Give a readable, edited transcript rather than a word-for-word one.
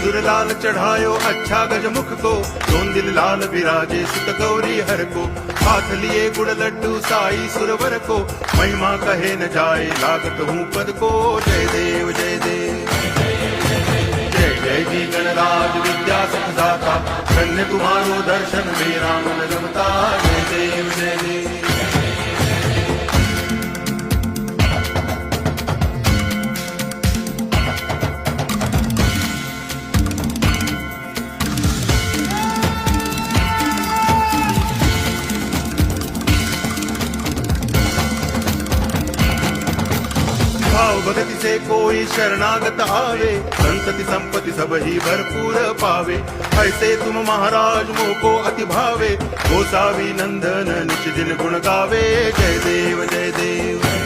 सिंदूर लाल चढ़ायो अच्छा गजमुख को, दोन दिल लाल विराजे सुत गौरी हर को, हाथ लिए गुड़ लड्डू साई सुरवर को, महिमा कहे न जाए लागत हूँ पद को। जय देव जय देव जय जय जी गणराज विद्या सुखदाता, धन्य तुम्हारो दर्शन मेरा मन रमता। जय देव जय देव भाव भगति से कोई शरणागत आवे, संतति संपत्ति सब ही भरपूर पावे। ऐसे तुम महाराज मोको अति भावे, गोसावी नंदन निच दिन गुण गावे। जय देव जय देव